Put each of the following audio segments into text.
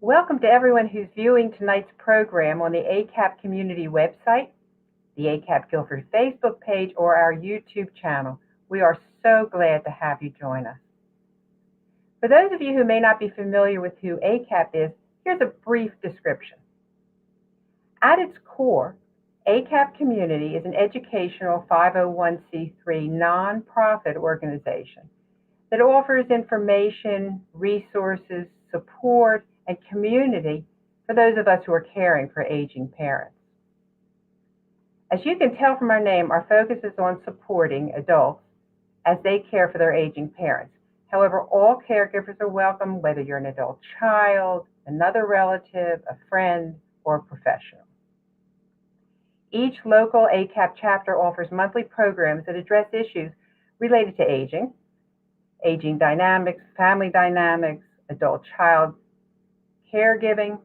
Welcome to everyone who's viewing tonight's program on the ACAP community website, the ACAP Guilford Facebook page, or our YouTube channel. We are so glad to have you join us. For those of you who may not be familiar with who ACAP is, here's a brief description. At its core, ACAP Community is an educational 501c3 nonprofit organization that offers information, resources, support, and community for those of us who are caring for aging parents. As you can tell from our name, our focus is on supporting adults as they care for their aging parents. However, all caregivers are welcome, whether you're an adult child, another relative, a friend, or a professional. Each local ACAP chapter offers monthly programs that address issues related to aging dynamics, family dynamics, adult-child caregiving.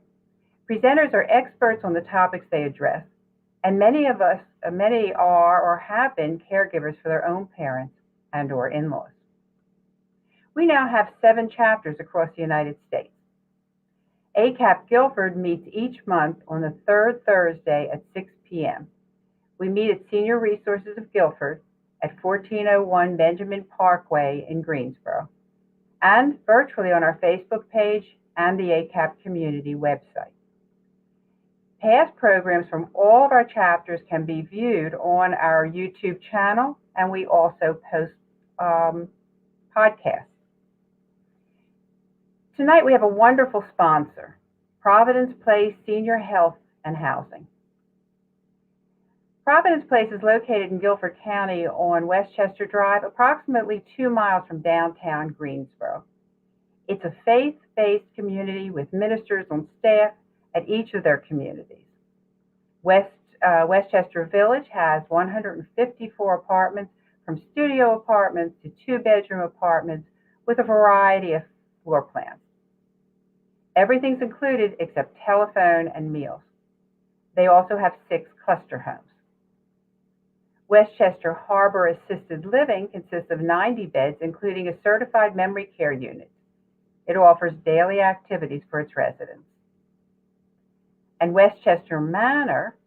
Presenters are experts on the topics they address, and many are or have been caregivers for their own parents and or in-laws. We now have 7 chapters across the United States. ACAP Guilford meets each month on the third Thursday at 6 p.m. We meet at Senior Resources of Guilford at 1401 Benjamin Parkway in Greensboro, and virtually on our Facebook page and the ACAP community website. Past programs from all of our chapters can be viewed on our YouTube channel, and we also post podcasts. Tonight we have a wonderful sponsor, Providence Place Senior Health and Housing. Providence Place is located in Guilford County on Westchester Drive, approximately 2 miles from downtown Greensboro. It's a faith-based community with ministers on staff at each of their communities. Westchester Village has 154 apartments, from studio apartments to 2-bedroom apartments with a variety of floor plans. Everything's included except telephone and meals. They also have 6 cluster homes. Westchester Harbor Assisted Living consists of 90 beds, including a certified memory care unit. It offers daily activities for its residents. And Westchester Manor,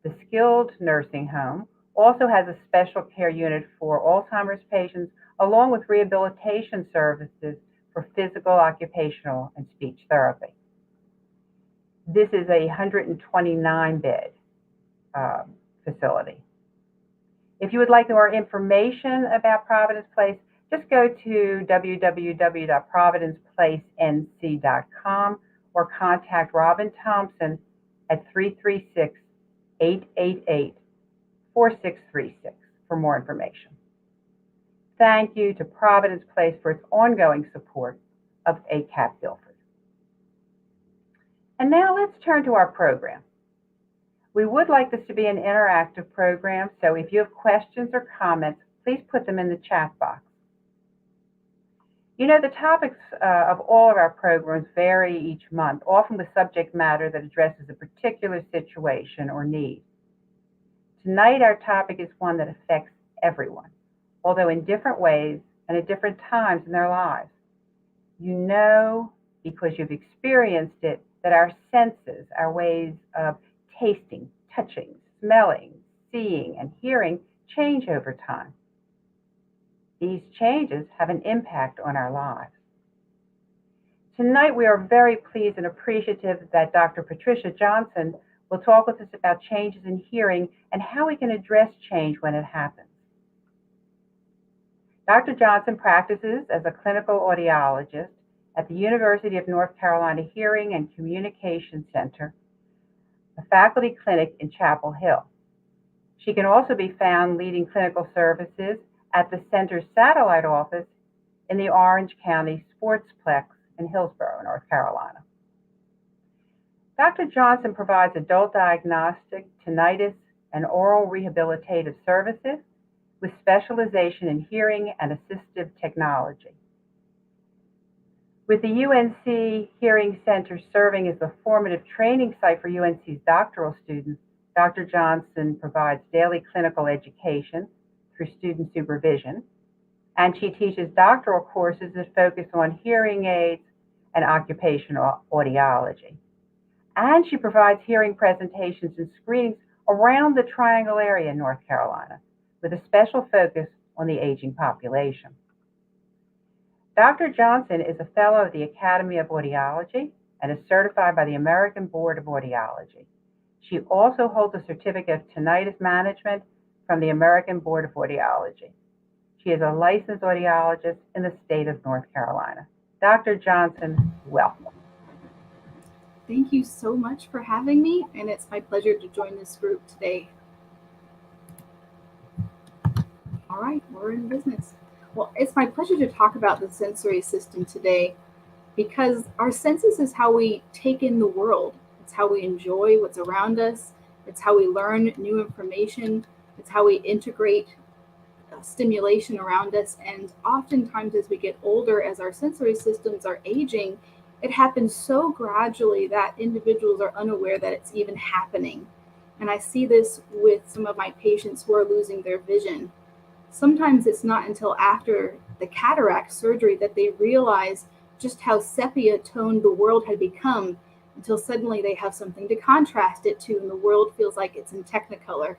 the skilled nursing home, also has a special care unit for Alzheimer's patients, along with rehabilitation services for physical, occupational, and speech therapy. This is a 129-bed facility. If you would like more information about Providence Place, just go to www.providenceplacenc.com or contact Robin Thompson at 336-888-4636 for more information. Thank you to Providence Place for its ongoing support of ACAP Guilford. And now let's turn to our program. We would like this to be an interactive program, so if you have questions or comments, please put them in the chat box. You know, the topics of all of our programs vary each month, often with subject matter that addresses a particular situation or need. Tonight, our topic is one that affects everyone, although in different ways and at different times in their lives. You know, because you've experienced it, that our senses, our ways of tasting, touching, smelling, seeing, and hearing change over time. These changes have an impact on our lives. Tonight, we are very pleased and appreciative that Dr. Patricia Johnson will talk with us about changes in hearing and how we can address change when it happens. Dr. Johnson practices as a clinical audiologist at the University of North Carolina Hearing and Communication Center, a faculty clinic in Chapel Hill. She can also be found leading clinical services at the center's satellite office in the Orange County Sportsplex in Hillsborough, North Carolina. Dr. Johnson provides adult diagnostic, tinnitus, and oral rehabilitative services with specialization in hearing and assistive technology. With the UNC Hearing Center serving as the formative training site for UNC's doctoral students, Dr. Johnson provides daily clinical education through student supervision, and she teaches doctoral courses that focus on hearing aids, and occupational audiology. And she provides hearing presentations and screenings around the Triangle area in North Carolina, with a special focus on the aging population. Dr. Johnson is a fellow of the Academy of Audiology and is certified by the American Board of Audiology. She also holds a certificate of tinnitus management from the American Board of Audiology. She is a licensed audiologist in the state of North Carolina. Dr. Johnson, welcome. Thank you so much for having me, and it's my pleasure to join this group today. All right, we're in business. Well, it's my pleasure to talk about the sensory system today because our senses is how we take in the world. It's how we enjoy what's around us. It's how we learn new information. It's how we integrate stimulation around us. And oftentimes as we get older, as our sensory systems are aging, it happens so gradually that individuals are unaware that it's even happening. And I see this with some of my patients who are losing their vision. Sometimes it's not until after the cataract surgery that they realize just how sepia toned the world had become, until suddenly they have something to contrast it to and the world feels like it's in Technicolor.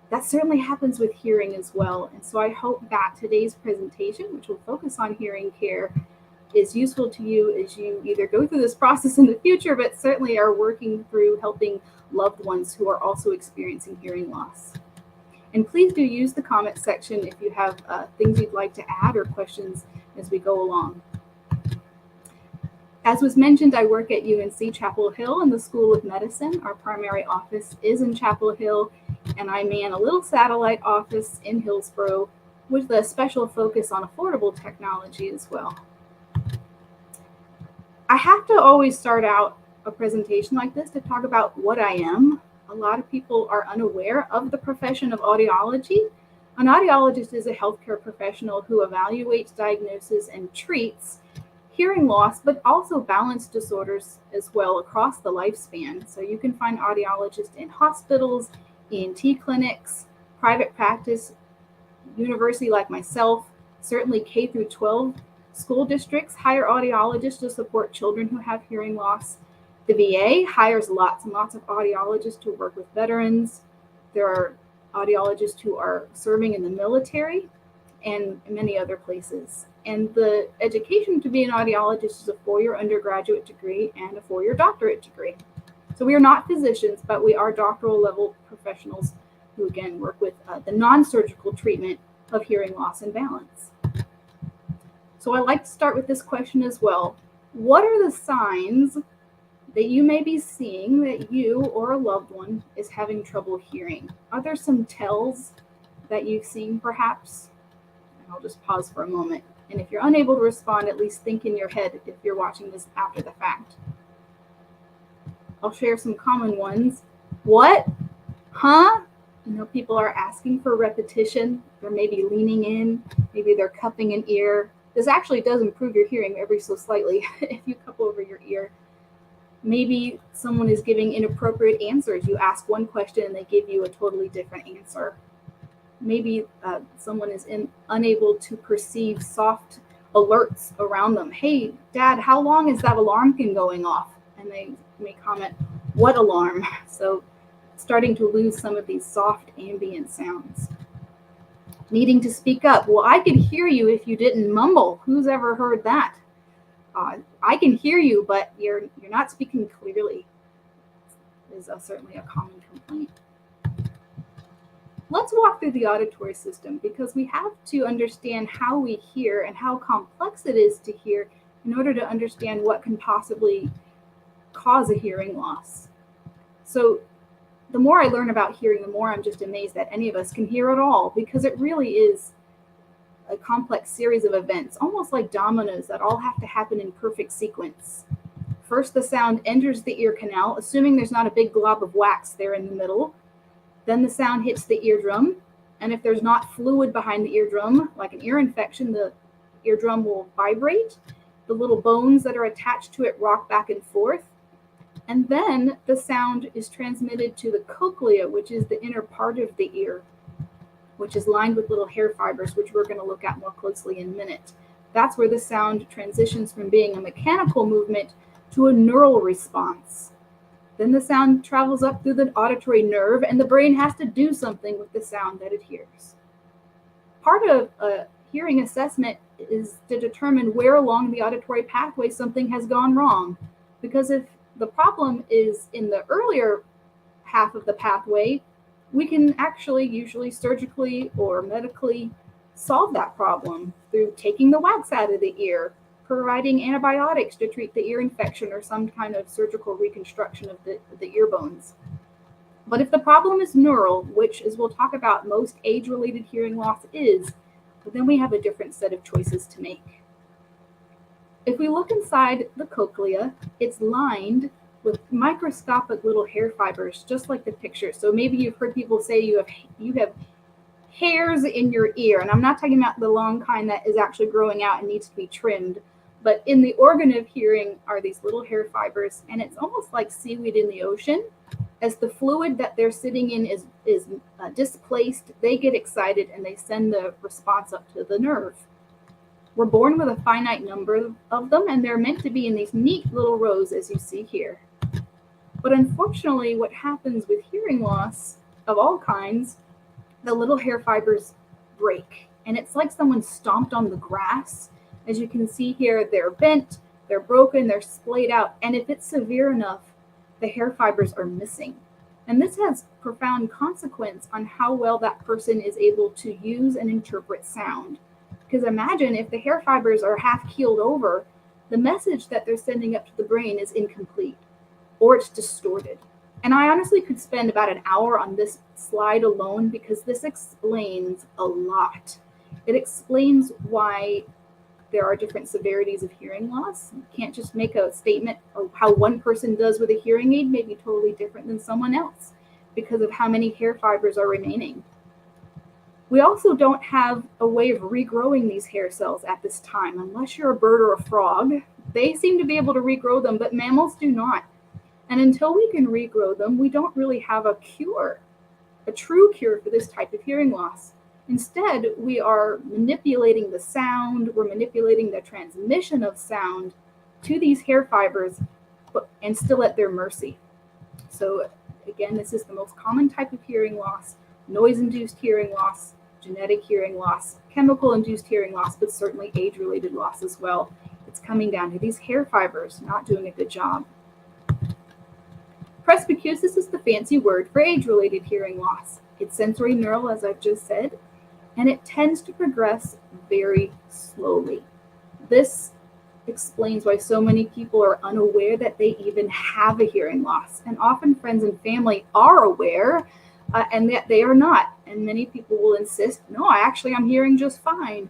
That certainly happens with hearing as well. And so I hope that today's presentation, which will focus on hearing care, is useful to you as you either go through this process in the future, but certainly are working through helping loved ones who are also experiencing hearing loss. And please do use the comment section if you have things you'd like to add or questions as we go along. As was mentioned, I work at UNC Chapel Hill in the School of Medicine. Our primary office is in Chapel Hill, and I man a little satellite office in Hillsboro with a special focus on affordable technology as well. I have to always start out a presentation like this to talk about what I am. A lot of people are unaware of the profession of audiology. An audiologist is a healthcare professional who evaluates, diagnoses, and treats hearing loss, but also balance disorders as well across the lifespan. So you can find audiologists in hospitals, ENT clinics, private practice, university like myself, certainly K through 12 school districts hire audiologists to support children who have hearing loss. The VA hires lots and lots of audiologists to work with veterans. There are audiologists who are serving in the military and many other places. And the education to be an audiologist is a 4-year undergraduate degree and a 4-year doctorate degree. So we are not physicians, but we are doctoral level professionals who again work with the non-surgical treatment of hearing loss and balance. So I'd like to start with this question as well. What are the signs that you may be seeing that you or a loved one is having trouble hearing? Are there some tells that you've seen perhaps? And I'll just pause for a moment. And if you're unable to respond, at least think in your head if you're watching this after the fact. I'll share some common ones. What? Huh? You know, people are asking for repetition. They're maybe leaning in. Maybe they're cupping an ear. This actually does improve your hearing every so slightly if you cup over your ear. Maybe someone is giving inappropriate answers. You ask one question and they give you a totally different answer. Maybe someone is unable to perceive soft alerts around them. Hey, Dad, how long has that alarm been going off? And they may comment, what alarm? So starting to lose some of these soft ambient sounds. Needing to speak up. Well, I could hear you if you didn't mumble. Who's ever heard that? I can hear you, but you're not speaking clearly. Is certainly a common complaint. Let's walk through the auditory system because we have to understand how we hear and how complex it is to hear in order to understand what can possibly cause a hearing loss. So the more I learn about hearing, the more I'm just amazed that any of us can hear at all, because it really is a complex series of events, almost like dominoes that all have to happen in perfect sequence. First, the sound enters the ear canal, assuming there's not a big glob of wax there in the middle. Then the sound hits the eardrum, and if there's not fluid behind the eardrum, like an ear infection, the eardrum will vibrate. The little bones that are attached to it rock back and forth. And then the sound is transmitted to the cochlea, which is the inner part of the ear, which is lined with little hair fibers, which we're going to look at more closely in a minute. That's where the sound transitions from being a mechanical movement to a neural response. Then the sound travels up through the auditory nerve, and the brain has to do something with the sound that it hears. Part of a hearing assessment is to determine where along the auditory pathway something has gone wrong. Because if the problem is in the earlier half of the pathway, we can actually usually surgically or medically solve that problem through taking the wax out of the ear, providing antibiotics to treat the ear infection, or some kind of surgical reconstruction of the ear bones. But if the problem is neural, which, as we'll talk about, most age-related hearing loss is, then we have a different set of choices to make. If we look inside the cochlea, it's lined with microscopic little hair fibers, just like the picture. So maybe you've heard people say you have hairs in your ear, and I'm not talking about the long kind that is actually growing out and needs to be trimmed, but in the organ of hearing are these little hair fibers, and it's almost like seaweed in the ocean. As the fluid that they're sitting in is displaced, they get excited and they send the response up to the nerve. We're born with a finite number of them, and they're meant to be in these neat little rows, as you see here. But unfortunately, what happens with hearing loss of all kinds, the little hair fibers break, and it's like someone stomped on the grass. As you can see here, they're bent, they're broken, they're splayed out, and if it's severe enough, the hair fibers are missing. And this has profound consequence on how well that person is able to use and interpret sound. Because imagine if the hair fibers are half keeled over, the message that they're sending up to the brain is incomplete, or it's distorted. And I honestly could spend about an hour on this slide alone, because this explains a lot. It explains why there are different severities of hearing loss. You can't just make a statement of how one person does with a hearing aid may be totally different than someone else because of how many hair fibers are remaining. We also don't have a way of regrowing these hair cells at this time. Unless you're a bird or a frog, they seem to be able to regrow them, but mammals do not. And until we can regrow them, we don't really have a cure, a true cure for this type of hearing loss. Instead, we are manipulating the sound, we're manipulating the transmission of sound to these hair fibers, and still at their mercy. So again, this is the most common type of hearing loss: noise-induced hearing loss, genetic hearing loss, chemical-induced hearing loss, but certainly age-related loss as well. It's coming down to these hair fibers not doing a good job. Presbycusis is the fancy word for age-related hearing loss. It's sensory neural, as I've just said, and it tends to progress very slowly. This explains why so many people are unaware that they even have a hearing loss. And often friends and family are aware, and that they are not. And many people will insist, no, I'm hearing just fine.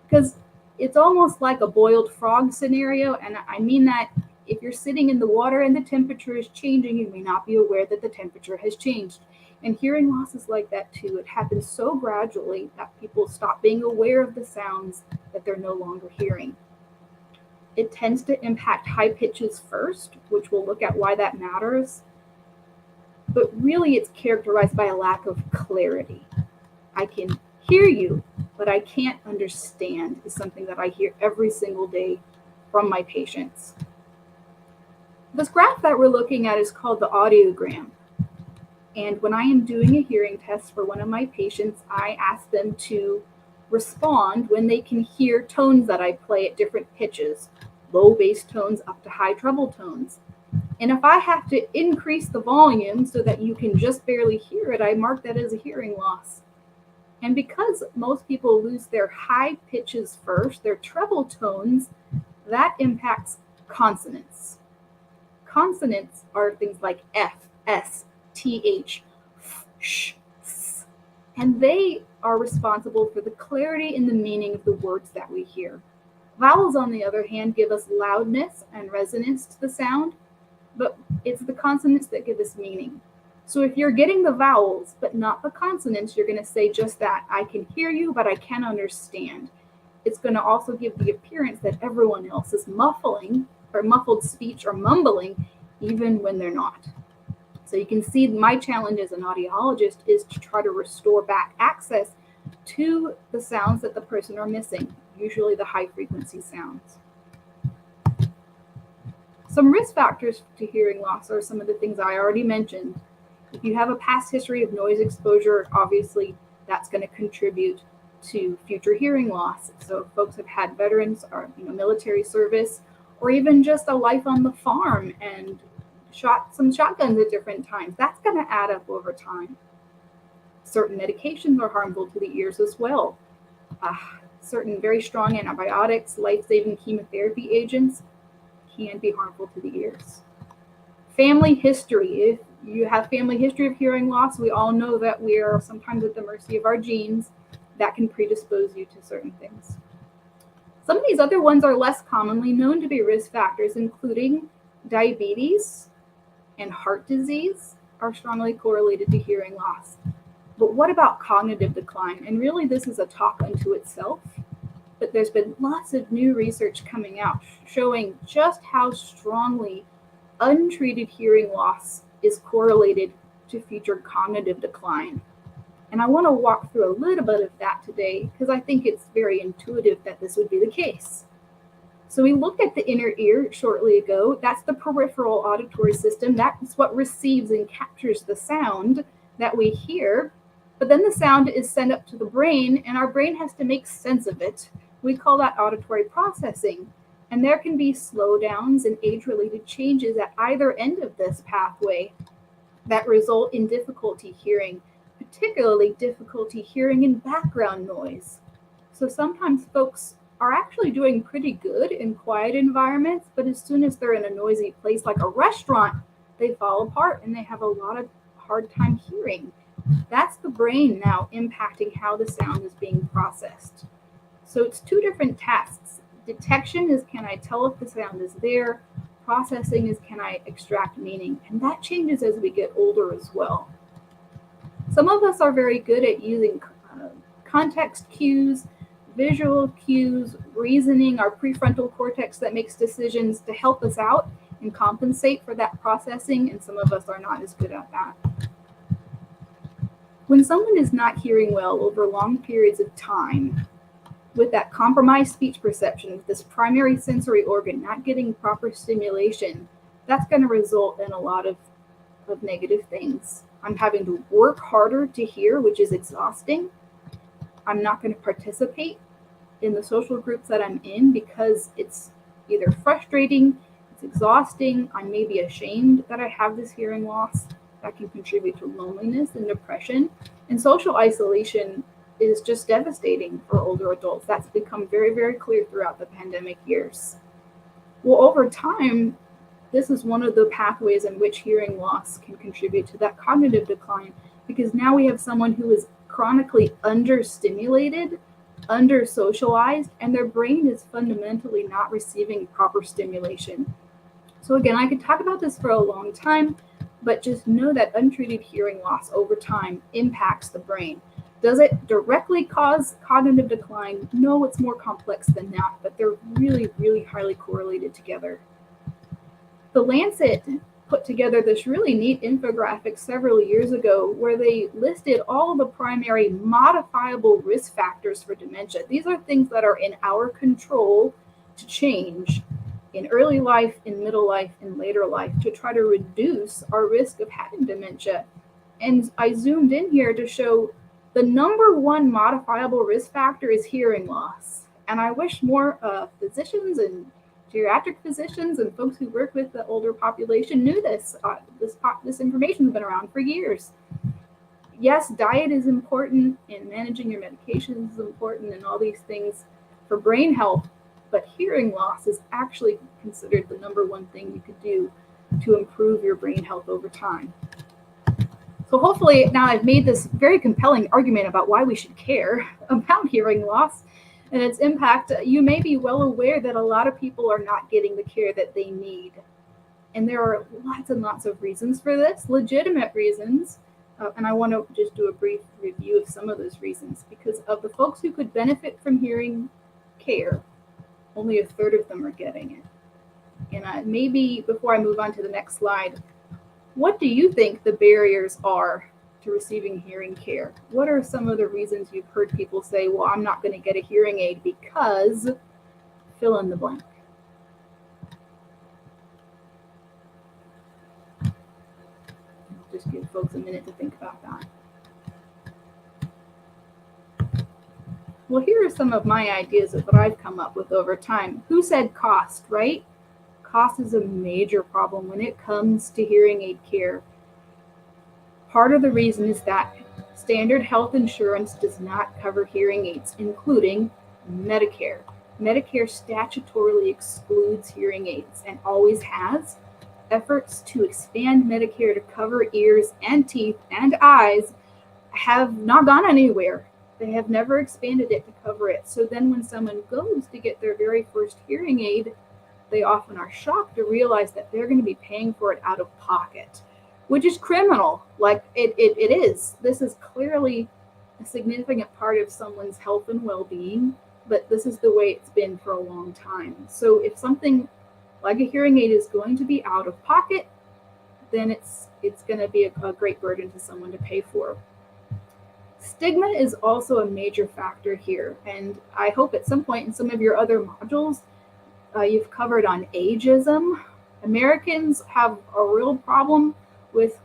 Because it's almost like a boiled frog scenario. And I mean that if you're sitting in the water and the temperature is changing, you may not be aware that the temperature has changed. And hearing loss is like that too. It happens so gradually that people stop being aware of the sounds that they're no longer hearing. It tends to impact high pitches first, which we'll look at why that matters. But really, it's characterized by a lack of clarity. I can hear you, but I can't understand, is something that I hear every single day from my patients. This graph that we're looking at is called the audiogram. And when I am doing a hearing test for one of my patients, I ask them to respond when they can hear tones that I play at different pitches, low bass tones up to high treble tones. And if I have to increase the volume so that you can just barely hear it, I mark that as a hearing loss. And because most people lose their high pitches first, their treble tones, that impacts consonants. Consonants are things like F, S, TH, sh, s, and they are responsible for the clarity and the meaning of the words that we hear. Vowels, on the other hand, give us loudness and resonance to the sound, but it's the consonants that give us meaning. So if you're getting the vowels but not the consonants, you're going to say just that: I can hear you, but I can't understand. It's going to also give the appearance that everyone else is muffling or muffled speech or mumbling, even when they're not. So you can see my challenge as an audiologist is to try to restore back access to the sounds that the person are missing. usually the high frequency sounds. Some risk factors to hearing loss are some of the things I already mentioned. If you have a past history of noise exposure, obviously that's going to contribute to future hearing loss. So if folks have had veterans or military service, or even just a life on the farm and shot some shotguns at different times, that's going to add up over time. Certain medications are harmful to the ears as well. Certain very strong antibiotics, life-saving chemotherapy agents can be harmful to the ears. Family history. If you have family history of hearing loss, we all know that we are sometimes at the mercy of our genes. That can predispose you to certain things. Some of these other ones are less commonly known to be risk factors, including diabetes and heart disease are strongly correlated to hearing loss. But what about cognitive decline? And really, this is a talk unto itself. But there's been lots of new research coming out showing just how strongly untreated hearing loss is correlated to future cognitive decline. And I want to walk through a little bit of that today because I think it's very intuitive that this would be the case. So we looked at the inner ear shortly ago. That's the peripheral auditory system. That's what receives and captures the sound that we hear. But then the sound is sent up to the brain, and our brain has to make sense of it. We call that auditory processing. And there can be slowdowns and age-related changes at either end of this pathway that result in difficulty hearing, particularly difficulty hearing in background noise. So sometimes folks are actually doing pretty good in quiet environments, but as soon as they're in a noisy place like a restaurant, they fall apart and they have a lot of hard time hearing. That's the brain now impacting how the sound is being processed. So it's two different tasks. Detection is, can I tell if the sound is there? Processing is, can I extract meaning? And that changes as we get older as well. Some of us are very good at using context cues, visual cues, reasoning, our prefrontal cortex that makes decisions to help us out and compensate for that processing, and some of us are not as good at that. When someone is not hearing well over long periods of time, with that compromised speech perception, with this primary sensory organ not getting proper stimulation, that's going to result in a lot of negative things. I'm having to work harder to hear, which is exhausting. I'm not going to participate in the social groups that I'm in because it's either frustrating, it's exhausting, I may be ashamed that I have this hearing loss. That can contribute to loneliness and depression. And social isolation is just devastating for older adults. That's become very, very clear throughout the pandemic years. Well, over time, this is one of the pathways in which hearing loss can contribute to that cognitive decline, because now we have someone who is chronically understimulated, under-socialized, and their brain is fundamentally not receiving proper stimulation. So again, I could talk about this for a long time, but just know that untreated hearing loss over time impacts the brain. Does it directly cause cognitive decline? No, it's more complex than that, but they're really, really highly correlated together. The Lancet put together this really neat infographic several years ago where they listed all the primary modifiable risk factors for dementia. These are things that are in our control to change in early life, in middle life, and later life to try to reduce our risk of having dementia. And I zoomed in here to show the number one modifiable risk factor is hearing loss. And I wish more physicians and geriatric physicians and folks who work with the older population knew this. This information has been around for years. Yes, diet is important, and managing your medications is important, and all these things for brain health, but hearing loss is actually considered the number one thing you could do to improve your brain health over time. So hopefully now I've made this very compelling argument about why we should care about hearing loss and its impact. You may be well aware that a lot of people are not getting the care that they need. And there are lots and lots of reasons for this, legitimate reasons. And I want to just do a brief review of some of those reasons, because of the folks who could benefit from hearing care, only a third of them are getting it. And maybe before I move on to the next slide, what do you think the barriers are to receiving hearing care? What are some of the reasons you've heard people say, well, I'm not going to get a hearing aid because fill in the blank? Just give folks a minute to think about that. Well, here are some of my ideas of what I've come up with over time. Who said cost, right? Cost is a major problem when it comes to hearing aid care. Part of the reason is that standard health insurance does not cover hearing aids, including Medicare. Medicare statutorily excludes hearing aids and always has. Efforts to expand Medicare to cover ears and teeth and eyes have not gone anywhere. They have never expanded it to cover it. So then when someone goes to get their very first hearing aid, they often are shocked to realize that they're going to be paying for it out of pocket, which is criminal. Like it is. This is clearly a significant part of someone's health and well-being, but this is the way it's been for a long time. So if something like a hearing aid is going to be out of pocket, then it's going to be a great burden to someone to pay for. Stigma is also a major factor here, and I hope at some point in some of your other modules you've covered on ageism. Americans have a real problem with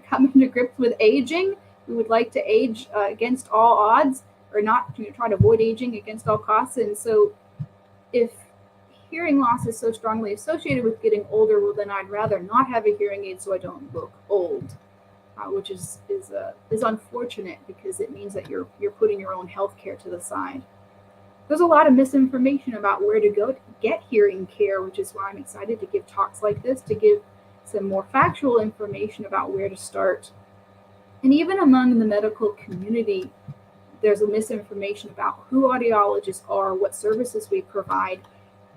coming to grips with aging. We would like to age against all odds, or not to try to avoid aging against all costs. And so if hearing loss is so strongly associated with getting older, well, then I'd rather not have a hearing aid so I don't look old, which is unfortunate because it means that you're putting your own health care to the side. There's a lot of misinformation about where to go to get hearing care, which is why I'm excited to give talks like this, to give some more factual information about where to start. And even among the medical community, there's a misinformation about who audiologists are, what services we provide.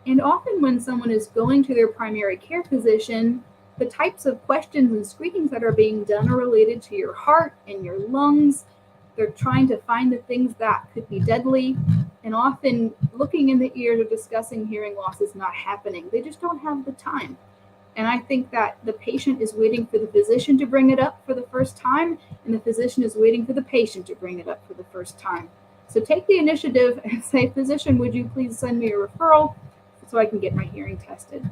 And often when someone is going to their primary care physician, the types of questions and screenings that are being done are related to your heart and your lungs. They're trying to find the things that could be deadly. And often looking in the ears or discussing hearing loss is not happening. They just don't have the time. And I think that the patient is waiting for the physician to bring it up for the first time, and the physician is waiting for the patient to bring it up for the first time. So take the initiative and say, physician, would you please send me a referral so I can get my hearing tested?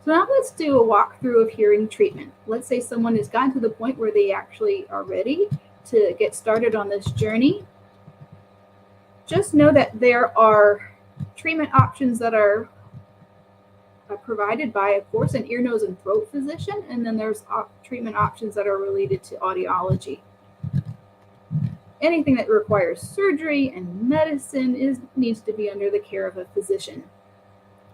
So now let's do a walkthrough of hearing treatment. Let's say someone has gotten to the point where they actually are ready to get started on this journey. Just know that there are treatment options that are provided by, of course, an ear, nose, and throat physician, and then there's treatment options that are related to audiology. Anything that requires surgery and medicine needs to be under the care of a physician.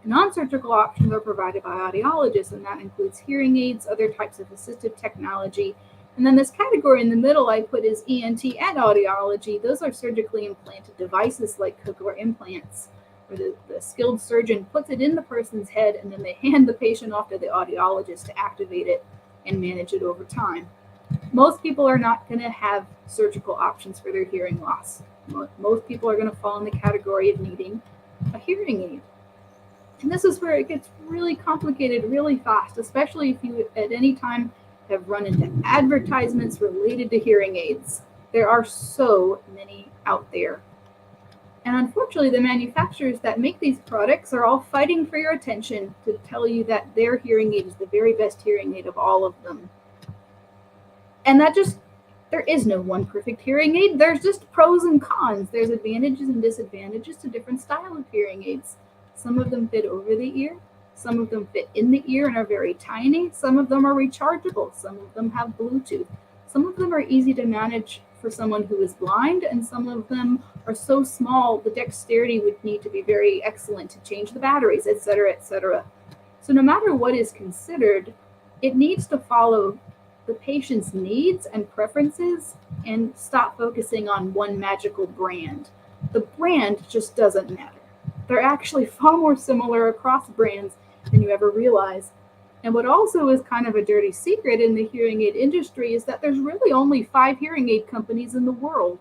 Non-surgical options are provided by audiologists, and that includes hearing aids, other types of assistive technology. And then this category in the middle I put is ENT and audiology. Those are surgically implanted devices like cochlear implants, where the skilled surgeon puts it in the person's head and then they hand the patient off to the audiologist to activate it and manage it over time. Most people are not going to have surgical options for their hearing loss. Most people are going to fall in the category of needing a hearing aid. And this is where it gets really complicated really fast, especially if you at any time have run into advertisements related to hearing aids. There are so many out there. And unfortunately, the manufacturers that make these products are all fighting for your attention to tell you that their hearing aid is the very best hearing aid of all of them. And there is no one perfect hearing aid. There's just pros and cons. There's advantages and disadvantages to different styles of hearing aids. Some of them fit over the ear. Some of them fit in the ear and are very tiny. Some of them are rechargeable. Some of them have Bluetooth. Some of them are easy to manage for someone who is blind, and some of them are so small the dexterity would need to be very excellent to change the batteries, etc., etc. So no matter what is considered, it needs to follow the patient's needs and preferences and stop focusing on one magical brand. The brand just doesn't matter. They're actually far more similar across brands than you ever realize. And what also is kind of a dirty secret in the hearing aid industry is that there's really only 5 hearing aid companies in the world.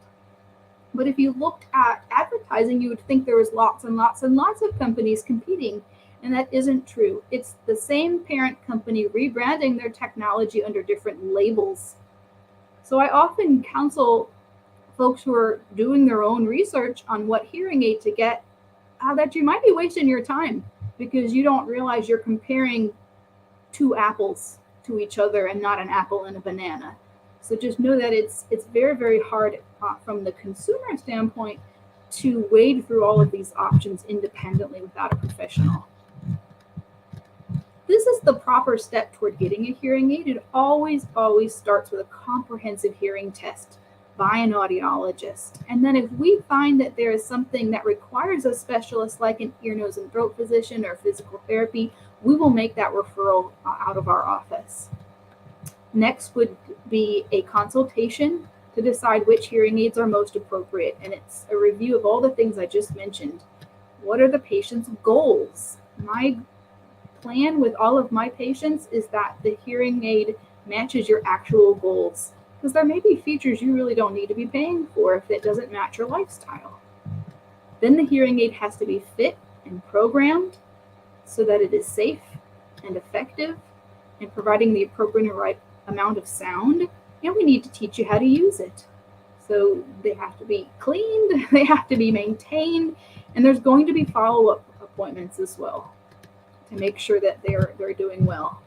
But if you looked at advertising, you would think there was lots and lots and lots of companies competing. And that isn't true. It's the same parent company rebranding their technology under different labels. So I often counsel folks who are doing their own research on what hearing aid to get, that you might be wasting your time because you don't realize you're comparing two apples to each other and not an apple and a banana. So just know that it's very, very hard from the consumer standpoint to wade through all of these options independently without a professional. This is the proper step toward getting a hearing aid. It always starts with a comprehensive hearing test by an audiologist. And then if we find that there is something that requires a specialist like an ear, nose, and throat physician or physical therapy, we will make that referral out of our office. Next would be a consultation to decide which hearing aids are most appropriate. And it's a review of all the things I just mentioned. What are the patient's goals? My plan with all of my patients is that the hearing aid matches your actual goals, because there may be features you really don't need to be paying for if it doesn't match your lifestyle. Then the hearing aid has to be fit and programmed so that it is safe and effective and providing the appropriate and right amount of sound. And we need to teach you how to use it. So they have to be cleaned, they have to be maintained, and there's going to be follow-up appointments as well to make sure that they're doing well.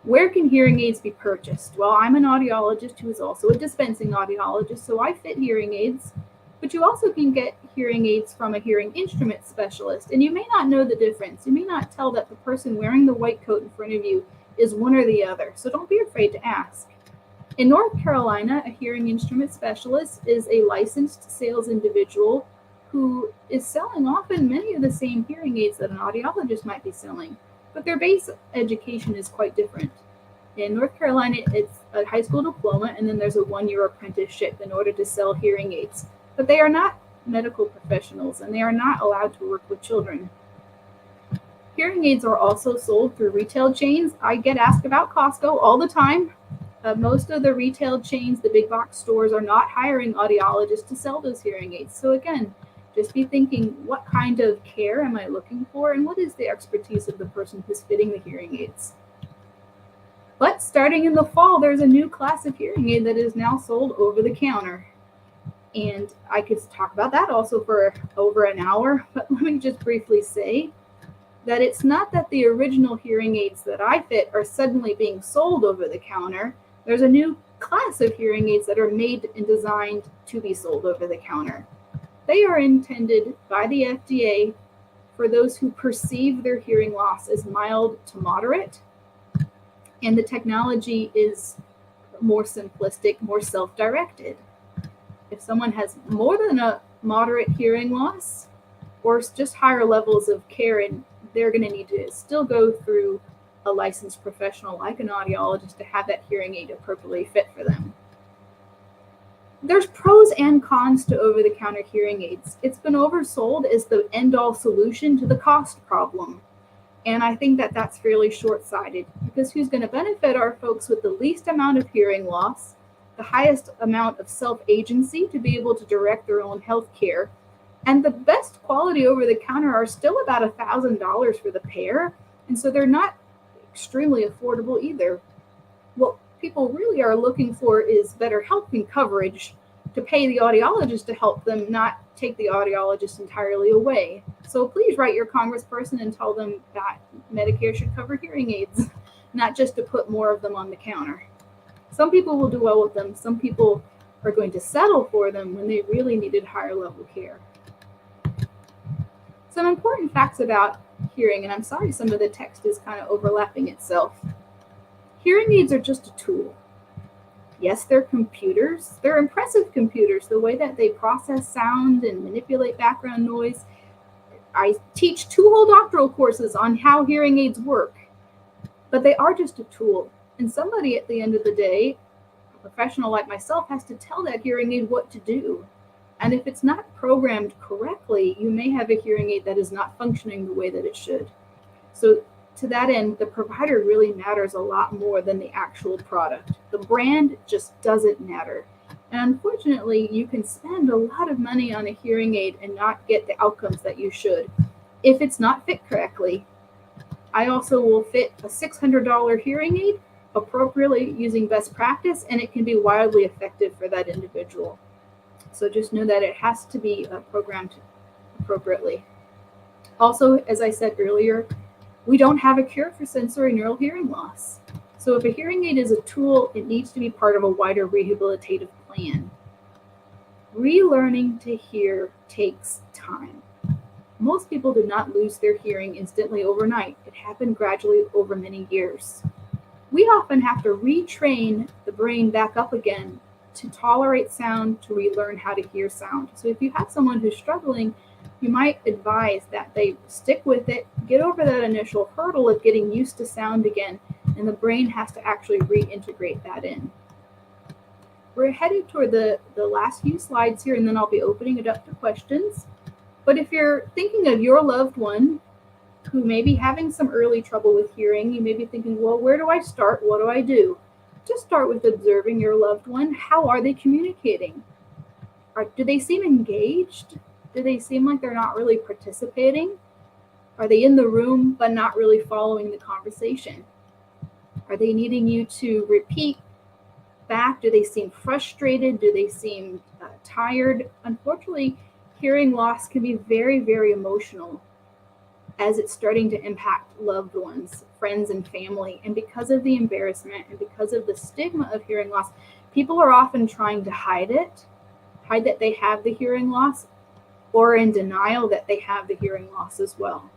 Where can hearing aids be purchased? Well, I'm an audiologist who is also a dispensing audiologist, so I fit hearing aids, but you also can get hearing aids from a hearing instrument specialist, and you may not know the difference. You may not tell that the person wearing the white coat in front of you is one or the other, so don't be afraid to ask. In North Carolina, a hearing instrument specialist is a licensed sales individual who is selling often many of the same hearing aids that an audiologist might be selling, but their base education is quite different. In North Carolina, it's a high school diploma, and then there's a 1-year apprenticeship in order to sell hearing aids. But they are not medical professionals, and they are not allowed to work with children. Hearing aids are also sold through retail chains. I get asked about Costco all the time. Most of the retail chains, the big box stores, are not hiring audiologists to sell those hearing aids. So again, just be thinking, what kind of care am I looking for, and what is the expertise of the person who's fitting the hearing aids? But starting in the fall, there's a new class of hearing aid that is now sold over the counter. And I could talk about that also for over an hour, but let me just briefly say that it's not that the original hearing aids that I fit are suddenly being sold over the counter. There's a new class of hearing aids that are made and designed to be sold over the counter. They are intended by the FDA for those who perceive their hearing loss as mild to moderate, and the technology is more simplistic, more self-directed. If someone has more than a moderate hearing loss or just higher levels of care, and they're going to need to still go through a licensed professional like an audiologist to have that hearing aid appropriately fit for them. There's pros and cons to over-the-counter hearing aids. It's been oversold as the end-all solution to the cost problem. And I think that that's fairly short-sighted, because who's going to benefit are folks with the least amount of hearing loss, the highest amount of self-agency to be able to direct their own health care, and the best quality over-the-counter are still about $1,000 for the pair, and so they're not extremely affordable either. What people really are looking for is better health and coverage to pay the audiologist to help them, not take the audiologist entirely away. So please write your congressperson and tell them that Medicare should cover hearing aids, not just to put more of them on the counter. Some people will do well with them. Some people are going to settle for them when they really needed higher level care. Some important facts about hearing, and I'm sorry some of the text is kind of overlapping itself. Hearing aids are just a tool. Yes, they're computers. They're impressive computers, the way that they process sound and manipulate background noise. I teach 2 whole doctoral courses on how hearing aids work, but they are just a tool. And somebody at the end of the day, a professional like myself, has to tell that hearing aid what to do. And if it's not programmed correctly, you may have a hearing aid that is not functioning the way that it should. So to that end, the provider really matters a lot more than the actual product. The brand just doesn't matter. And unfortunately, you can spend a lot of money on a hearing aid and not get the outcomes that you should. if it's not fit correctly. I also will fit a $600 hearing aid appropriately using best practice, and it can be wildly effective for that individual. So just know that it has to be programmed appropriately. Also, as I said earlier, we don't have a cure for sensory neural hearing loss. So if a hearing aid is a tool, it needs to be part of a wider rehabilitative plan. Relearning to hear takes time. Most people did not lose their hearing instantly overnight. It happened gradually over many years. We often have to retrain the brain back up again to tolerate sound, to relearn how to hear sound. So if you have someone who's struggling, you might advise that they stick with it, get over that initial hurdle of getting used to sound again, and the brain has to actually reintegrate that in. We're headed toward the last few slides here, and then I'll be opening it up to questions. But if you're thinking of your loved one who may be having some early trouble with hearing, you may be thinking, well, where do I start? What do I do? Just start with observing your loved one. How are they communicating? Do they seem engaged? Do they seem like they're not really participating? Are they in the room but not really following the conversation? Are they needing you to repeat back? Do they seem frustrated? Do they seem tired? Unfortunately, hearing loss can be very, very emotional as it's starting to impact loved ones, friends, and family. And because of the embarrassment and because of the stigma of hearing loss, people are often trying to hide that they have the hearing loss, or in denial that they have the hearing loss as well.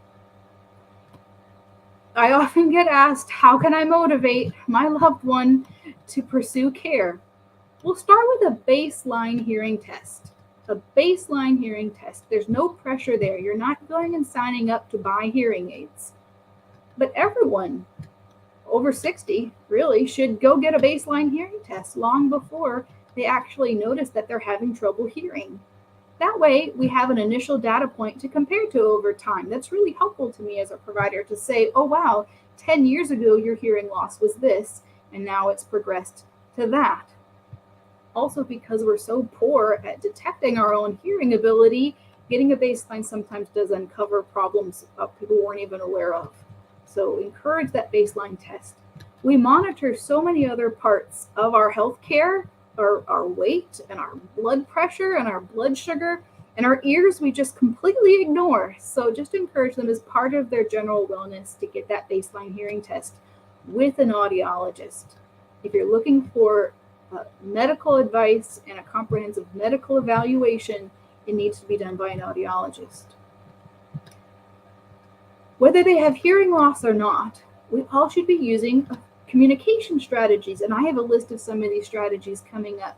I often get asked, how can I motivate my loved one to pursue care? We'll start with a baseline hearing test. A baseline hearing test. There's no pressure there. You're not going and signing up to buy hearing aids. But everyone over 60 really should go get a baseline hearing test long before they actually notice that they're having trouble hearing. That way, we have an initial data point to compare to over time. That's really helpful to me as a provider to say, oh, wow, 10 years ago, your hearing loss was this, and now it's progressed to that. Also, because we're so poor at detecting our own hearing ability, getting a baseline sometimes does uncover problems people weren't even aware of. So encourage that baseline test. We monitor so many other parts of our healthcare, our weight and our blood pressure and our blood sugar, and our ears we just completely ignore. So just encourage them as part of their general wellness to get that baseline hearing test with an audiologist. If you're looking for medical advice and a comprehensive medical evaluation, it needs to be done by an audiologist. Whether they have hearing loss or not, we all should be using communication strategies, and I have a list of some of these strategies coming up.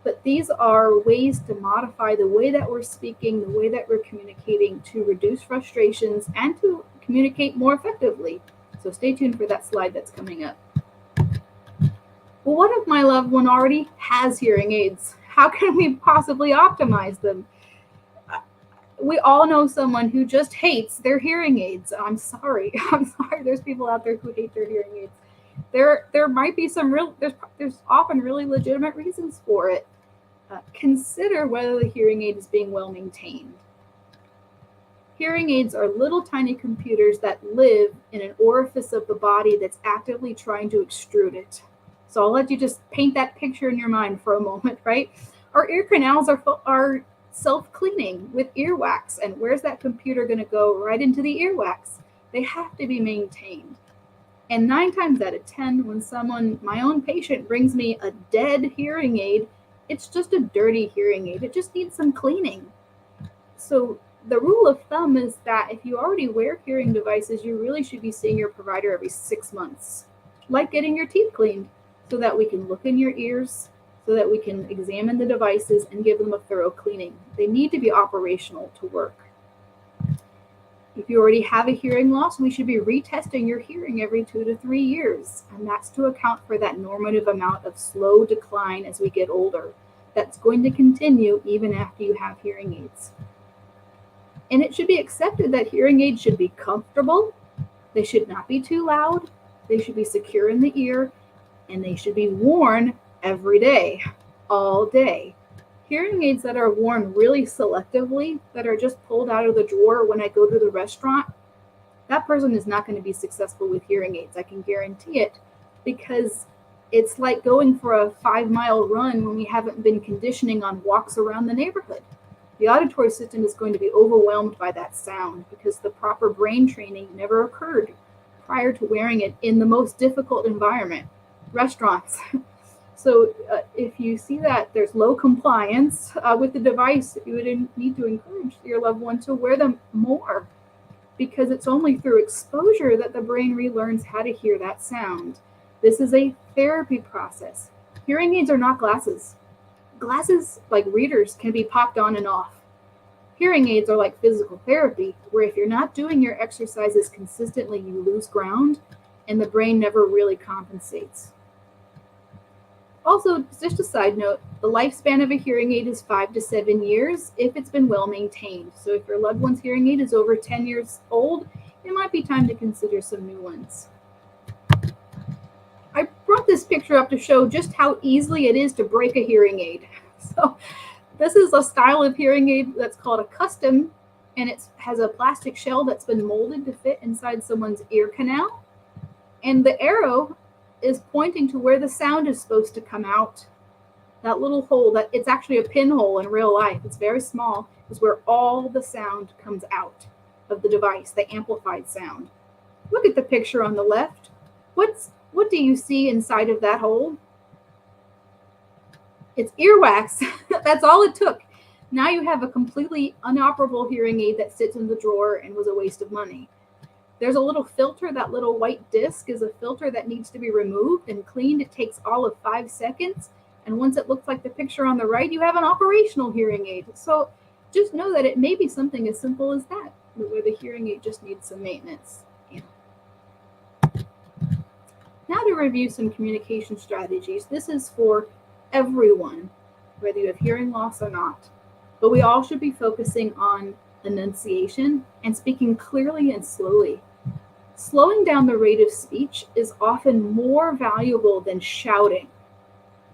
But these are ways to modify the way that we're speaking, the way that we're communicating, to reduce frustrations and to communicate more effectively. So stay tuned for that slide that's coming up. Well, what if my loved one already has hearing aids? How can we possibly optimize them? We all know someone who just hates their hearing aids. I'm sorry. There's people out there who hate their hearing aids. There might be there's often really legitimate reasons for it. Consider whether the hearing aid is being well maintained. Hearing aids are little tiny computers that live in an orifice of the body that's actively trying to extrude it. So I'll let you just paint that picture in your mind for a moment, right? Our ear canals are self-cleaning with earwax. And where's that computer going to go? Right into the earwax. They have to be maintained. And 9 times out of 10, when my own patient brings me a dead hearing aid, it's just a dirty hearing aid. It just needs some cleaning. So the rule of thumb is that if you already wear hearing devices, you really should be seeing your provider every 6 months, like getting your teeth cleaned, so that we can look in your ears, so that we can examine the devices and give them a thorough cleaning. They need to be operational to work. If you already have a hearing loss, we should be retesting your hearing every 2 to 3 years. And that's to account for that normative amount of slow decline as we get older. That's going to continue even after you have hearing aids. And it should be accepted that hearing aids should be comfortable. They should not be too loud. They should be secure in the ear. And they should be worn every day, all day. Hearing aids that are worn really selectively, that are just pulled out of the drawer when I go to the restaurant, that person is not going to be successful with hearing aids. I can guarantee it, because it's like going for a 5-mile run when we haven't been conditioning on walks around the neighborhood. The auditory system is going to be overwhelmed by that sound because the proper brain training never occurred prior to wearing it in the most difficult environment, restaurants. So if you see that there's low compliance with the device, you would need to encourage your loved one to wear them more, because it's only through exposure that the brain relearns how to hear that sound. This is a therapy process. Hearing aids are not glasses. Glasses, like readers, can be popped on and off. Hearing aids are like physical therapy, where if you're not doing your exercises consistently, you lose ground and the brain never really compensates. Also, just a side note, the lifespan of a hearing aid is 5 to 7 years if it's been well maintained. So if your loved one's hearing aid is over 10 years old, it might be time to consider some new ones. I brought this picture up to show just how easily it is to break a hearing aid. So this is a style of hearing aid that's called a custom, and it has a plastic shell that's been molded to fit inside someone's ear canal. And the arrow is pointing to where the sound is supposed to come out. That little hole, that it's actually a pinhole in real life, it's very small, is where all the sound comes out of the device, the amplified sound. Look at the picture on the left. What do you see inside of that hole? It's earwax. That's all it took. Now you have a completely inoperable hearing aid that sits in the drawer and was a waste of money. There's a little filter. That little white disc is a filter that needs to be removed and cleaned. It takes all of 5 seconds. And once it looks like the picture on the right, you have an operational hearing aid. So just know that it may be something as simple as that, where the hearing aid just needs some maintenance. Yeah. Now to review some communication strategies. This is for everyone, whether you have hearing loss or not. But we all should be focusing on enunciation and speaking clearly and slowly. Slowing down the rate of speech is often more valuable than shouting,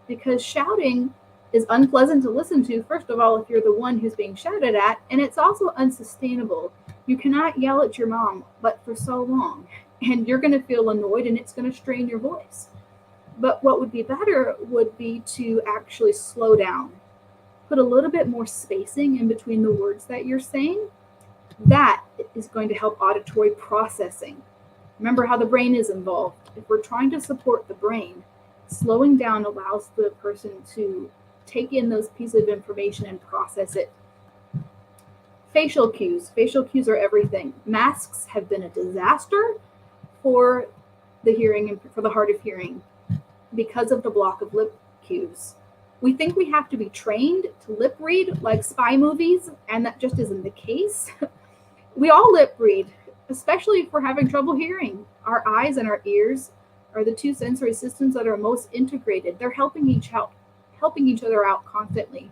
because shouting is unpleasant to listen to, first of all, if you're the one who's being shouted at, and it's also unsustainable. You cannot yell at your mom, but for so long, and you're going to feel annoyed and it's going to strain your voice. But what would be better would be to actually slow down. Put a little bit more spacing in between the words that you're saying. That is going to help auditory processing. Remember how the brain is involved. If we're trying to support the brain, slowing down allows the person to take in those pieces of information and process it. Facial cues. Facial cues are everything. Masks have been a disaster for the hearing and for the hard of hearing because of the block of lip cues. We think we have to be trained to lip read like spy movies, and that just isn't the case. We all lip read, especially if we're having trouble hearing. Our eyes and our ears are the two sensory systems that are most integrated. They're helping each other out constantly.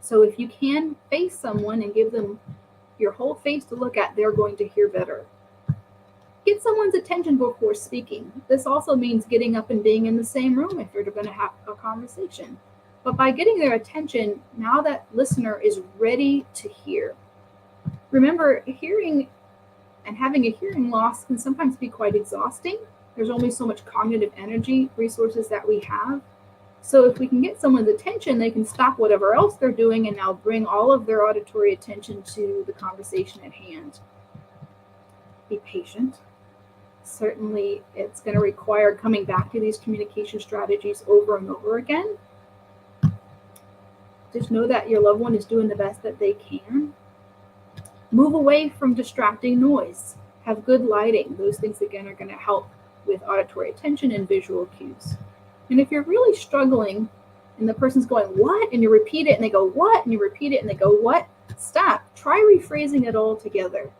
So if you can face someone and give them your whole face to look at, they're going to hear better. Get someone's attention before speaking. This also means getting up and being in the same room if you're going to have a conversation. But by getting their attention, now that listener is ready to hear. Remember, hearing and having a hearing loss can sometimes be quite exhausting. There's only so much cognitive energy resources that we have. So if we can get someone's attention, they can stop whatever else they're doing and now bring all of their auditory attention to the conversation at hand. Be patient. Certainly, it's going to require coming back to these communication strategies over and over again. Just know that your loved one is doing the best that they can. Move away from distracting noise. Have good lighting. Those things, again, are going to help with auditory attention and visual cues. And if you're really struggling and the person's going, what? And you repeat it and they go, what? And you repeat it and they go, what? Stop. Try rephrasing it all together.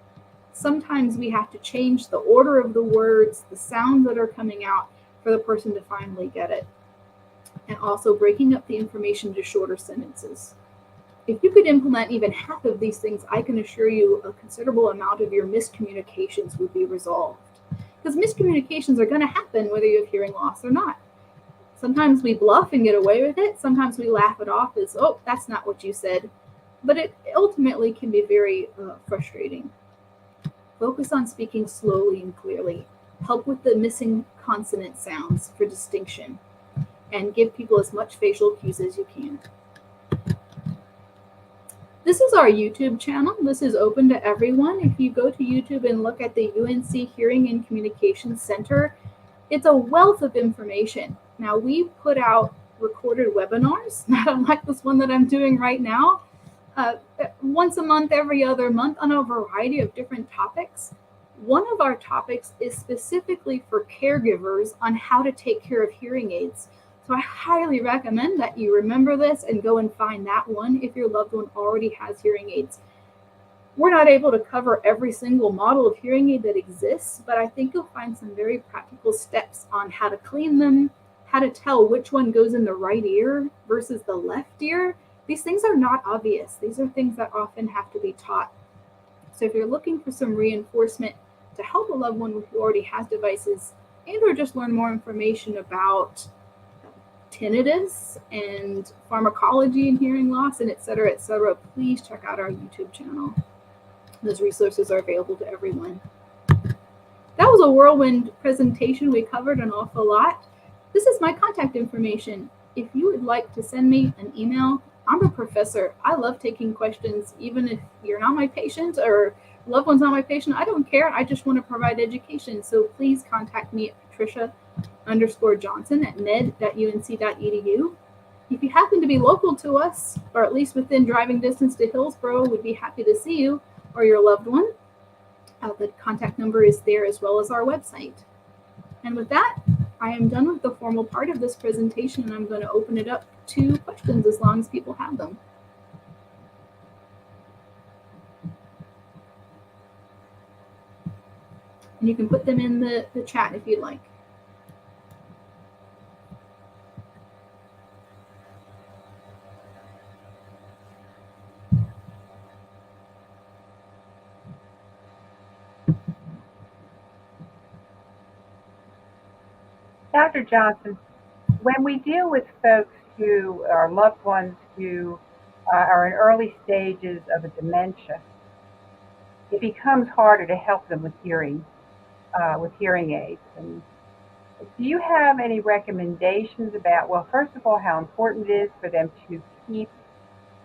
Sometimes we have to change the order of the words, the sounds that are coming out for the person to finally get it. And also breaking up the information to shorter sentences. If you could implement even half of these things, I can assure you a considerable amount of your miscommunications would be resolved. Because miscommunications are going to happen whether you have hearing loss or not. Sometimes we bluff and get away with it. Sometimes we laugh it off as, oh, that's not what you said. But it ultimately can be very frustrating. Focus on speaking slowly and clearly. Help with the missing consonant sounds for distinction. And give people as much facial cues as you can. This is our YouTube channel. This is open to everyone. If you go to YouTube and look at the UNC Hearing and Communication Center, it's a wealth of information. Now, we put out recorded webinars, not unlike this one that I'm doing right now, once a month, every other month, on a variety of different topics. One of our topics is specifically for caregivers on how to take care of hearing aids. So I highly recommend that you remember this and go and find that one if your loved one already has hearing aids. We're not able to cover every single model of hearing aid that exists, but I think you'll find some very practical steps on how to clean them, how to tell which one goes in the right ear versus the left ear. These things are not obvious. These are things that often have to be taught. So if you're looking for some reinforcement to help a loved one who already has devices, and or just learn more information about tinnitus and pharmacology and hearing loss, and et cetera, please check out our YouTube channel. Those resources are available to everyone. That was a whirlwind presentation. We covered an awful lot. This is my contact information. If you would like to send me an email, I'm a professor. I love taking questions, even if you're not my patient or loved one's not my patient. I don't care. I just want to provide education. So please contact me at patricia_johnson@med.unc.edu. If you happen to be local to us, or at least within driving distance to Hillsboro, we'd be happy to see you or your loved one. The contact number is there, as well as our website. And with that, I am done with the formal part of this presentation, and I'm going to open it up to questions as long as people have them. And you can put them in the chat if you'd like. Dr. Johnson, when we deal with folks who are loved ones who are in early stages of a dementia, it becomes harder to help them with hearing aids. And do you have any recommendations about, well, first of all, how important it is for them to keep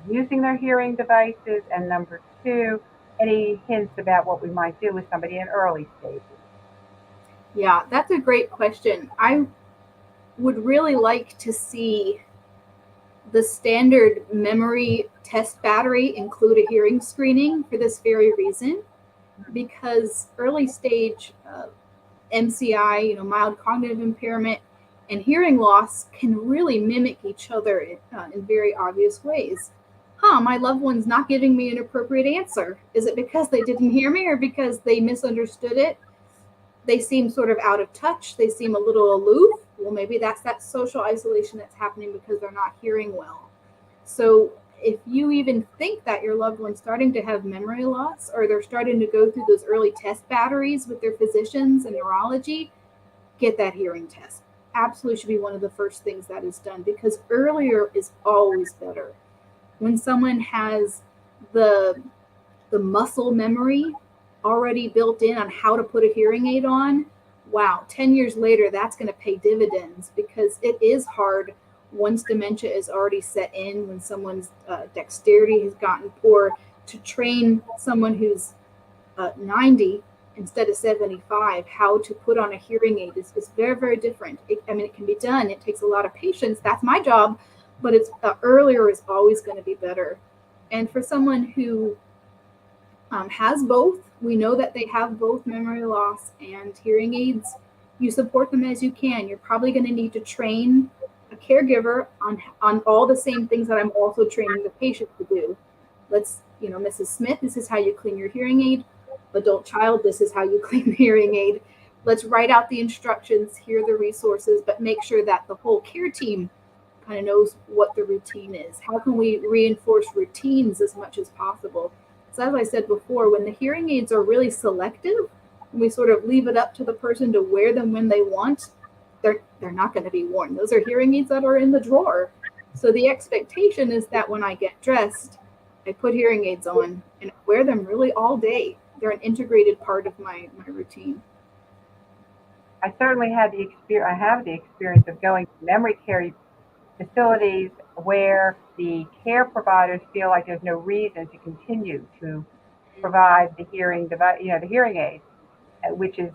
using their hearing devices, and number two, any hints about what we might do with somebody in early stages? Yeah, that's a great question. I would really like to see the standard memory test battery include a hearing screening for this very reason, because early stage MCI, mild cognitive impairment, and hearing loss can really mimic each other in very obvious ways. My loved one's not giving me an appropriate answer. Is it because they didn't hear me or because they misunderstood it? They seem sort of out of touch. They seem a little aloof. Well, maybe that's that social isolation that's happening because they're not hearing well. So if you even think that your loved one's starting to have memory loss, or they're starting to go through those early test batteries with their physicians and neurology, get that hearing test. Absolutely should be one of the first things that is done, because earlier is always better. When someone has the muscle memory already built in on how to put a hearing aid on, wow, 10 years later, that's going to pay dividends, because it is hard once dementia is already set in, when someone's dexterity has gotten poor, to train someone who's 90 instead of 75 how to put on a hearing aid is very, very different. It can be done. It takes a lot of patience. That's my job, but it's earlier is always going to be better. And for someone who has both, we know that they have both memory loss and hearing aids, you support them as you can. You're probably going to need to train a caregiver on all the same things that I'm also training the patient to do. Mrs. Smith, this is how you clean your hearing aid. Adult child, this is how you clean the hearing aid. Let's write out the instructions, hear the resources, but make sure that the whole care team kind of knows what the routine is. How can we reinforce routines as much as possible? So as I said before, when the hearing aids are really selective, we sort of leave it up to the person to wear them when they want, they're not going to be worn. Those are hearing aids that are in the drawer. So the expectation is that when I get dressed, I put hearing aids on and I wear them really all day. They're an integrated part of my routine. I certainly had the experience. I have the experience of going to memory care facilities where the care providers feel like there's no reason to continue to provide the hearing device, the hearing aids, which is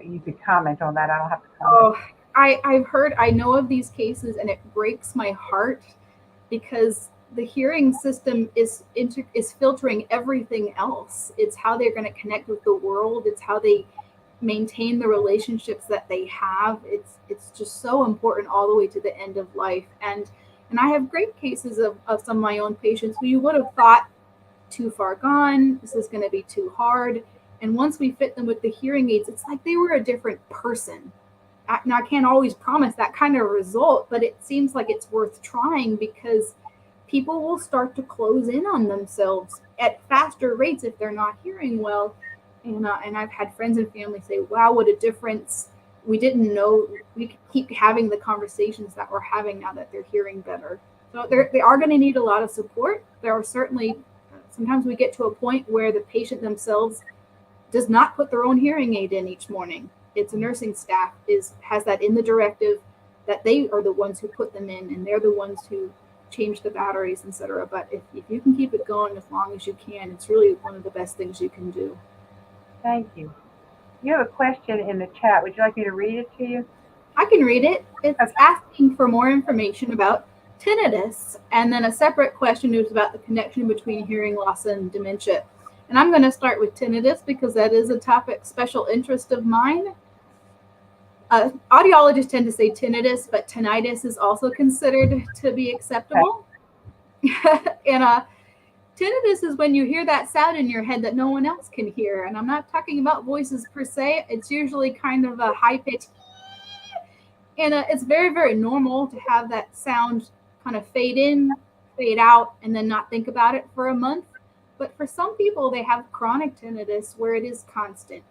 you could comment on that. I don't have to comment. Oh, I know of these cases, and it breaks my heart because the hearing system is filtering everything else. It's how they're going to connect with the world. It's how they maintain the relationships that they have. It's just so important all the way to the end of life. And I have great cases of some of my own patients who you would have thought too far gone. This is going to be too hard. And once we fit them with the hearing aids, it's like they were a different person. Now, I can't always promise that kind of result, but it seems like it's worth trying because people will start to close in on themselves at faster rates if they're not hearing well. And I've had friends and family say, wow, what a difference. We didn't know we could keep having the conversations that we're having now that they're hearing better. So they are going to need a lot of support. There are certainly, sometimes we get to a point where the patient themselves does not put their own hearing aid in each morning. It's a nursing staff has that in the directive that they are the ones who put them in and they're the ones who change the batteries, etc. But if you can keep it going as long as you can, it's really one of the best things you can do. Thank you. You have a question in the chat. Would you like me to read it to you? I can read it. It's asking for more information about tinnitus, and then a separate question is about the connection between hearing loss and dementia. And I'm going to start with tinnitus because that is a topic special interest of mine. Audiologists tend to say tinnitus, but tinnitus is also considered to be acceptable. And tinnitus is when you hear that sound in your head that no one else can hear. And I'm not talking about voices per se. It's usually kind of a high pitch. And it's very, very normal to have that sound kind of fade in, fade out, and then not think about it for a month. But for some people, they have chronic tinnitus where it is constant.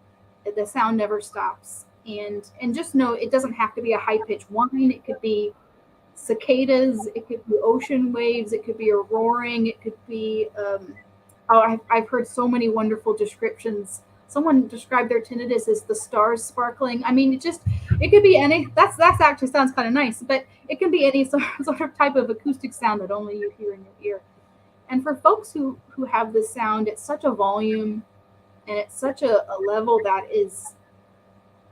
The sound never stops. And just know it doesn't have to be a high-pitched whine. It could be cicadas. It could be ocean waves. It could be a roaring. It could be, I've heard so many wonderful descriptions. Someone described their tinnitus as the stars sparkling. I mean, it could be any, that's actually sounds kind of nice, but it can be any sort of type of acoustic sound that only you hear in your ear. And for folks who have this sound at such a volume and at such a level that is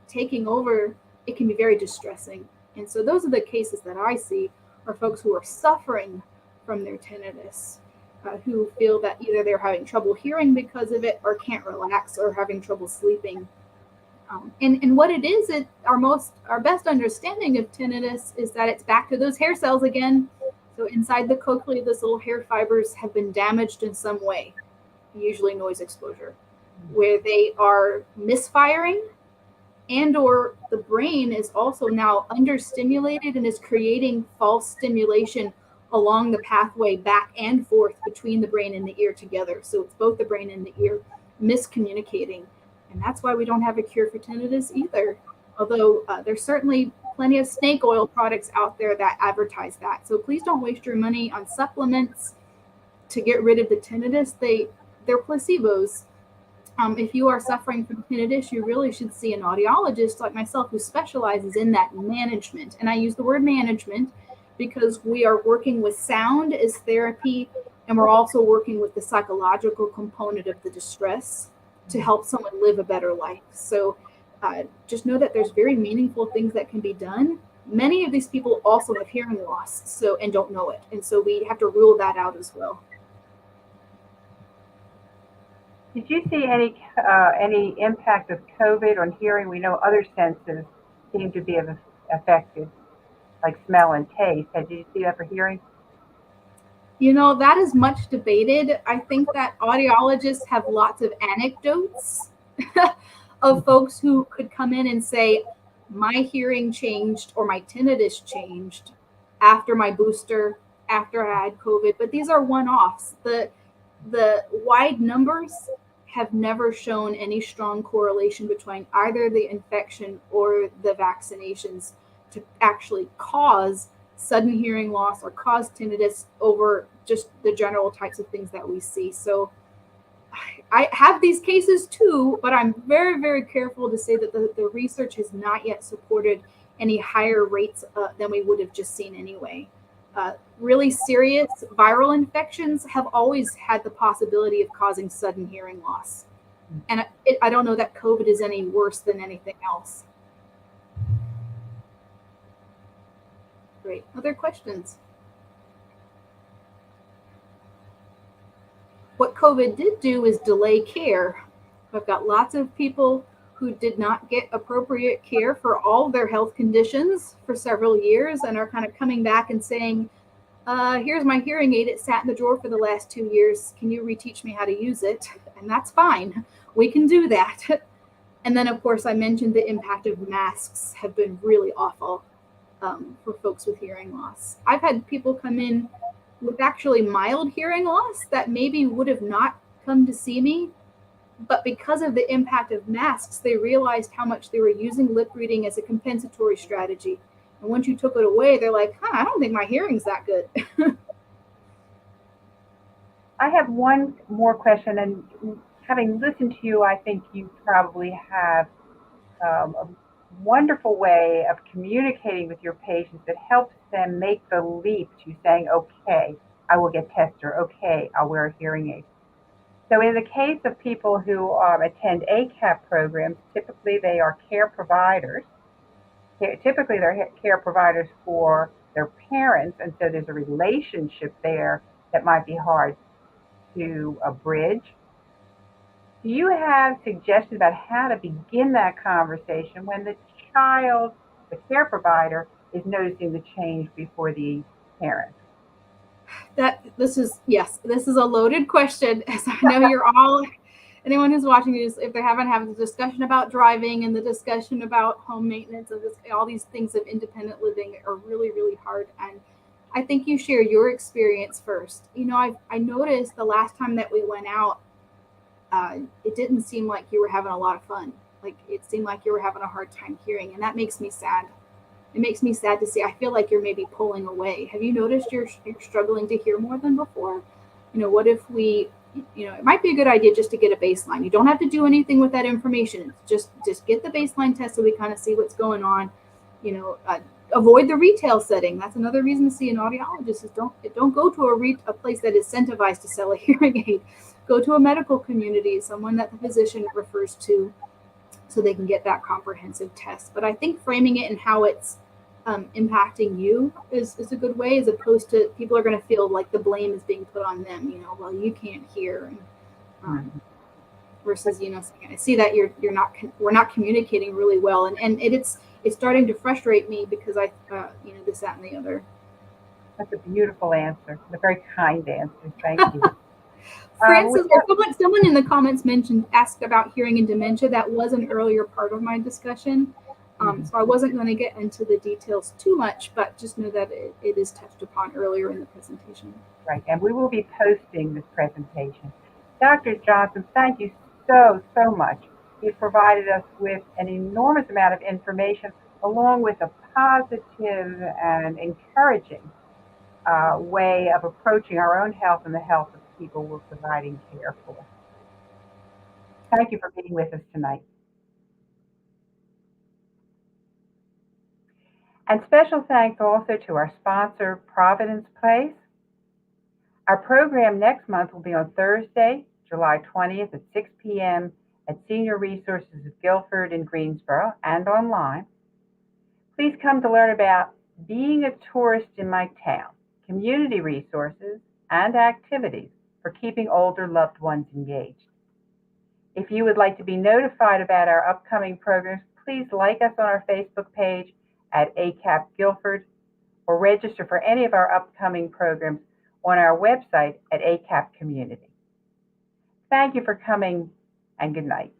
taking over, it can be very distressing. And so those are the cases that I see are folks who are suffering from their tinnitus, who feel that either they're having trouble hearing because of it or can't relax or having trouble sleeping. And what it is, our best understanding of tinnitus is that it's back to those hair cells again. So inside the cochlea, those little hair fibers have been damaged in some way, usually noise exposure, where they are misfiring, and or the brain is also now understimulated and is creating false stimulation along the pathway back and forth between the brain and the ear together. So it's both the brain and the ear miscommunicating. And that's why we don't have a cure for tinnitus either. Although there's certainly plenty of snake oil products out there that advertise that. So please don't waste your money on supplements to get rid of the tinnitus. They're placebos. If you are suffering from tinnitus, you really should see an audiologist like myself who specializes in that management. And I use the word management because we are working with sound as therapy, and we're also working with the psychological component of the distress to help someone live a better life. So just know that there's very meaningful things that can be done. Many of these people also have hearing loss and don't know it. And so we have to rule that out as well. Did you see any impact of COVID on hearing? We know other senses seem to be affected, like smell and taste. Did you see that for hearing? That is much debated. I think that audiologists have lots of anecdotes of folks who could come in and say, my hearing changed or my tinnitus changed after my booster, after I had COVID. But these are one-offs. The wide numbers have never shown any strong correlation between either the infection or the vaccinations to actually cause sudden hearing loss or cause tinnitus over just the general types of things that we see. So I have these cases too, but I'm very, very careful to say that the research has not yet supported any higher rates than we would have just seen anyway. Really serious viral infections have always had the possibility of causing sudden hearing loss. And I don't know that COVID is any worse than anything else. Great. Other questions? What COVID did do is delay care. I've got lots of people who did not get appropriate care for all their health conditions for several years and are kind of coming back and saying, here's my hearing aid. It sat in the drawer for the last 2 years. Can you reteach me how to use it? And that's fine. We can do that. And then, of course, I mentioned the impact of masks have been really awful for folks with hearing loss. I've had people come in with actually mild hearing loss that maybe would have not come to see me, but because of the impact of masks, they realized how much they were using lip reading as a compensatory strategy. And once you took it away, they're like, I don't think my hearing's that good. I have one more question, and having listened to you, I think you probably have a wonderful way of communicating with your patients that helps them make the leap to saying, okay, I will get tested, or okay, I'll wear a hearing aid. So in the case of people who attend ACAP programs, typically they are care providers. Typically they're care providers for their parents, and so there's a relationship there that might be hard to bridge. Do you have suggestions about how to begin that conversation when the child, the care provider, is noticing the change before the parent? This is a loaded question, as I know you're all, anyone who's watching this, if they haven't had the discussion about driving and the discussion about home maintenance and all these things of independent living are really, really hard. And I think you share your experience first. You know, I noticed the last time that we went out, it didn't seem like you were having a lot of fun. Like it seemed like you were having a hard time hearing, and that makes me sad. It makes me sad to see. I feel like you're maybe pulling away. Have you noticed you're struggling to hear more than before? You know, what if we, it might be a good idea just to get a baseline. You don't have to do anything with that information. It's just get the baseline test so we kind of see what's going on. Avoid the retail setting. That's another reason to see an audiologist is don't go to a place that is incentivized to sell a hearing aid. Go to a medical community, someone that the physician refers to, so they can get that comprehensive test. But I think framing it and how it's impacting you is a good way, as opposed to people are going to feel like the blame is being put on them. Well, you can't hear, and versus I see that we're not communicating really well, and it's starting to frustrate me because I this, that, and the other. That's a beautiful answer, a very kind answer. Thank you. Francis, someone in the comments asked about hearing and dementia. That was an earlier part of my discussion. So I wasn't going to get into the details too much, but just know that it is touched upon earlier in the presentation. Right, and we will be posting this presentation. Dr. Johnson, thank you so much. You've provided us with an enormous amount of information, along with a positive and encouraging way of approaching our own health and the health of people we're providing care for. Thank you for being with us tonight. And special thanks also to our sponsor, Providence Place. Our program next month will be on Thursday, July 20th at 6 p.m. at Senior Resources of Guilford in Greensboro and online. Please come to learn about being a tourist in my town, community resources, and activities for keeping older loved ones engaged. If you would like to be notified about our upcoming programs, please like us on our Facebook page at ACAP Guilford, or register for any of our upcoming programs on our website at ACAP Community. Thank you for coming, and good night.